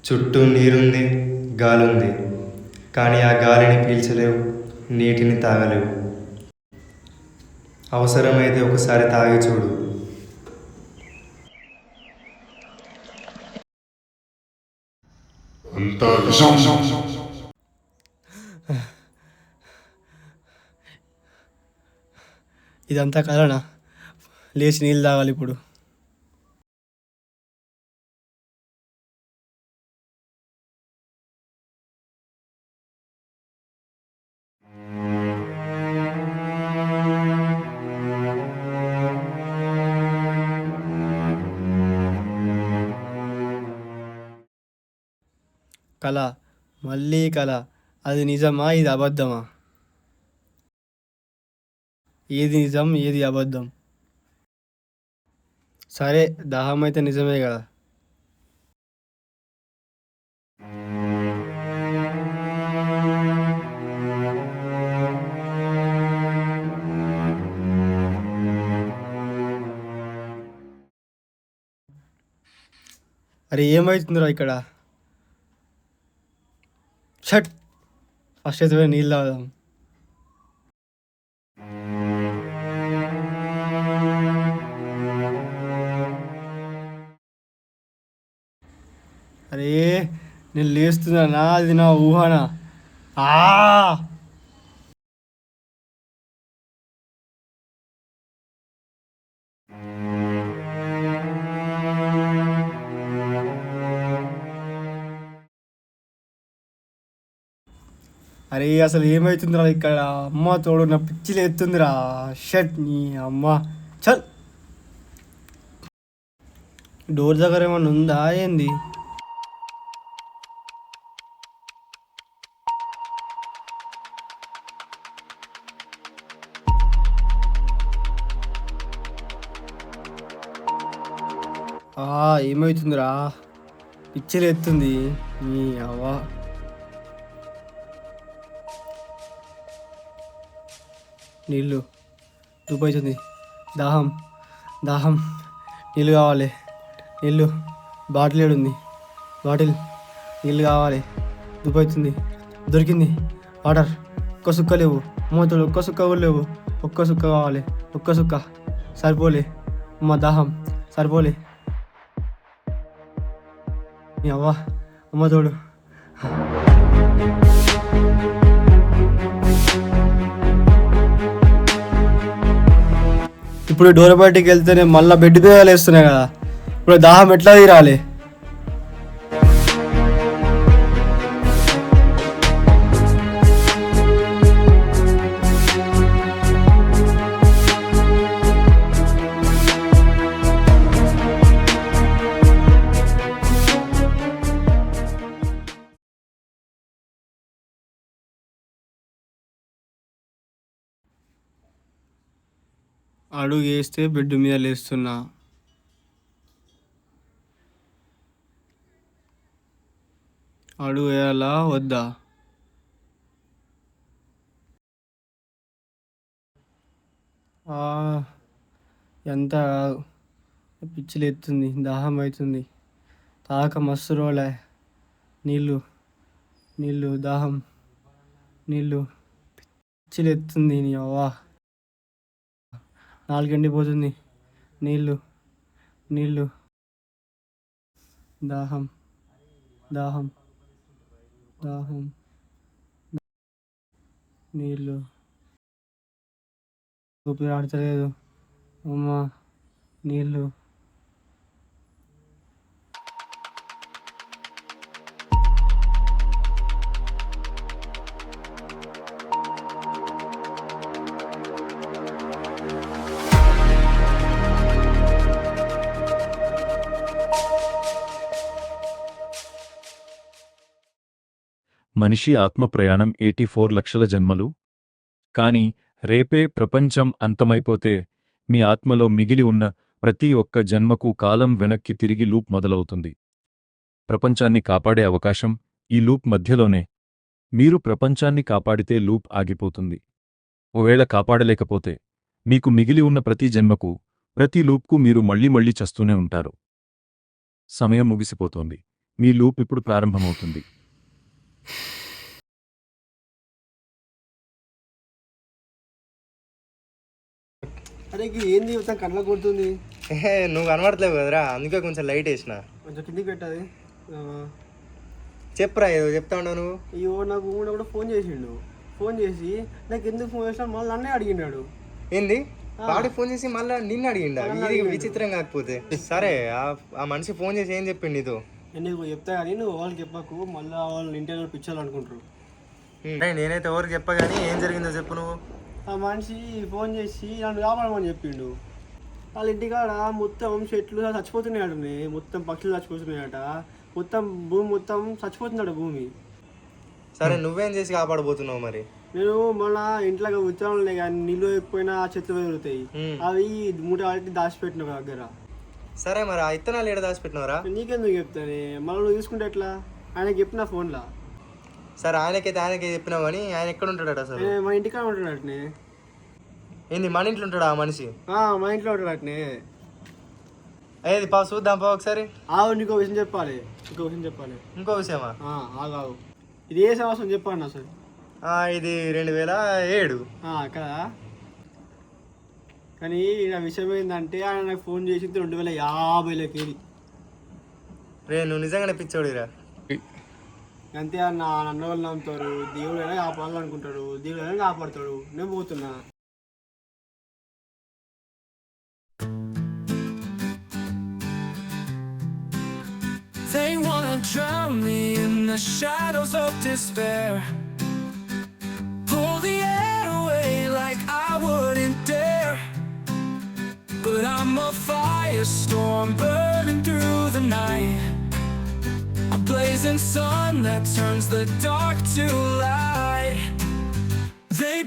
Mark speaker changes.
Speaker 1: చుట్టూ నీరుంది, గాలుంది. కానీ ఆ గాలిని పీల్చలేవు, నీటిని తాగలేవు. అవసరమైతే ఒకసారి తాగి చూడు.
Speaker 2: అంతా విషం.
Speaker 3: ఇదంతా కలనా? లేచి నీళ్ళు తాగాలి ఇప్పుడు. కళ, మళ్ళీ కళ. అది నిజమా, ఇది అబద్ధమా? ఏది నిజం, ఏది అబద్ధం? సరే, దాహం అయితే నిజమే కదా. అరే ఏమవుతుందిరా ఇక్కడ? షట్, ఫస్ట్ అయితే పోయి నీళ్ళు తాగుదాం. అరే నేను లేస్తున్నానా, అది నా ఊహనా? ఆ అరే అసలు ఏమవుతుందిరా ఇక్కడ? అమ్మ తోడు, నా పిచ్చిలు ఎత్తుందిరా. షట్ నీ అమ్మ. చల్, డోర్ దగ్గర ఏమన్నా ఉందా ఏంది? ఏమవుతుందిరా? పిచ్చిలు ఎత్తుంది నీ అవ్వ. నీళ్ళు, చూపవుతుంది. దాహం, దాహం, నీళ్ళు కావాలి. నీళ్ళు, బాటిల్ ఏడుంది? బాటిల్, నీళ్ళు కావాలి. చూపవుతుంది. దొరికింది వాటర్. ఒక్క సుక్క లేవు మూతలు, ఒక్క సుక్క కూడా లేవు. ఒక్క సుక్క కావాలి, ఒక్క సుక్క. సరిపోలే అమ్మ, దాహం సరిపోలే. నీ అవ్వ, అమ్మ తోడు. ఇప్పుడు డోర్ బయటికి వెళ్తేనే మళ్ళీ బెడ్ మీద వేస్తున్నాయి కదా. ఇప్పుడు దాహం ఎట్లా తీరాలి? అడుగు వేస్తే బెడ్ మీద లేస్తున్నా. అడుగు వేయాలా వద్దా? ఎంత పిచ్చిలు ఎత్తుంది, దాహం అవుతుంది. తాక మస్తు రోలే. నీళ్ళు, నీళ్ళు, దాహం, నీళ్ళు, పిచ్చిలు ఎత్తుంది నీ అవ్వ. నాలుగండిపోతుంది. నీళ్ళు, నీళ్ళు, దాహం, దాహం, దాహం, నీళ్ళు. ఊపిరి ఆడతలేదు అమ్మా. నీళ్ళు.
Speaker 4: మనిషి ఆత్మ ప్రయాణం 84 లక్షల జన్మలు. కాని రేపే ప్రపంచం అంతమైపోతే మీ ఆత్మలో మిగిలి ఉన్న ప్రతి ఒక్క జన్మకు కాలం వెనక్కి తిరిగి లూప్ మొదలవుతుంది. ప్రపంచాన్ని కాపాడే అవకాశం ఈ లూప్ మధ్యలోనే. మీరు ప్రపంచాన్ని కాపాడితే లూప్ ఆగిపోతుంది. ఒకవేళ కాపాడలేకపోతే మీకు మిగిలి ఉన్న ప్రతి జన్మకు, ప్రతి లూప్కు మీరు మళ్ళీ చస్తూనే ఉంటారు. సమయం ముగిసిపోతోంది. మీ లూప్ ఇప్పుడు ప్రారంభమవుతుంది.
Speaker 3: అరే ఇది ఏంది మొత్తం కళ్ళ కొడుతుంది.
Speaker 1: నువ్వు కనబడట్లేవు కదరా, అందుకే కొంచెం లైట్ వేసిన.
Speaker 3: కొంచెం కిందికి పెట్టాది.
Speaker 1: చెప్పురా, ఏదో చెప్తా ఉండవు నువ్వు.
Speaker 3: అయ్యో నాకు కూడా ఫోన్ చేసిండు. ఫోన్ చేసి నాకు ఎందుకు ఫోన్ చేసినా మళ్ళీ నన్నే అడిగినాడు.
Speaker 1: ఏంది వాడు ఫోన్ చేసి మళ్ళీ నిన్ను అడిగిండా? ఇది విచిత్రం కాకపోతే. సరే ఆ మనిషి ఫోన్ చేసి ఏం చెప్పిండు నీతో?
Speaker 3: నేను నీకు చెప్తా కానీ నువ్వు వాళ్ళకి చెప్పకు, మళ్ళీ వాళ్ళు ఇంటర్వ్యూ పిచ్చాలు అనుకుంటారు.
Speaker 1: నేనైతే ఎవరికి చెప్పా కానీ ఏం జరిగిందో చెప్పు నువ్వు.
Speaker 3: ఆ మనిషి ఫోన్ చేసి నన్ను కాపాడమని చెప్పిండు. వాళ్ళ ఇంటికాడ మొత్తం చెట్లు చచ్చిపోతున్నాయట, మొత్తం పక్షులు చచ్చిపోతున్నాయట, మొత్తం భూమి మొత్తం చచ్చిపోతున్నాడు భూమి.
Speaker 1: సరే నువ్వేం చేసి కాపాడబోతున్నావు మరి?
Speaker 3: నేను మన ఇంట్లో విత్తనాలు కానీ నీళ్ళు ఎక్కువైనా చెట్లు పెరుగుతాయి, అవి మూట వాటి దాచిపెట్టిన ఒక దగ్గర.
Speaker 1: సరే మరి ఆ ఇత్తనాలు ఏడ దాచిపెట్టినవరా?
Speaker 3: నీకెందుకు చెప్తానే, మళ్ళీ నువ్వు తీసుకుంటే ఎట్లా? ఆయనకి చెప్పిన ఫోన్లో.
Speaker 1: సరే ఆయనకే చెప్పినావు కానీ ఆయన ఎక్కడ ఉంటాడట అసలు?
Speaker 3: మా ఇంటికాడ ఉంటాడు అట్నే.
Speaker 1: ఏంది మన ఇంట్లో ఉంటాడా ఆ మనిషి?
Speaker 3: మా ఇంట్లో ఉంటాడు అట్నే.
Speaker 1: ఏది పా చూద్దాం పా ఒకసారి.
Speaker 3: నీకో విషయం చెప్పాలి.
Speaker 1: ఇంకో విషయమా?
Speaker 3: ఆగావు. ఇది ఏ సంవత్సరం చెప్పండి అసలు?
Speaker 1: ఇది 2007
Speaker 3: కదా. కానీ నా విషయం ఏంటంటే ఆయన నాకు ఫోన్ చేసింది 2050
Speaker 1: రే, నువ్వు నిజంగానే పిచ్చోడిరా.
Speaker 3: అంతే అన్న, నన్ను వాళ్ళు నమ్ముతారు, దేవుడు అయినా కాపాడాలనుకుంటాడు, దేవుడు అయినా కాపాడుతాడు. నేను పోతున్నా.
Speaker 2: They wanna drown me in the shadows of despair, pull the air away like I wouldn't dare. But I'm a firestorm burning through the night, a blazing sun that turns the dark to light. They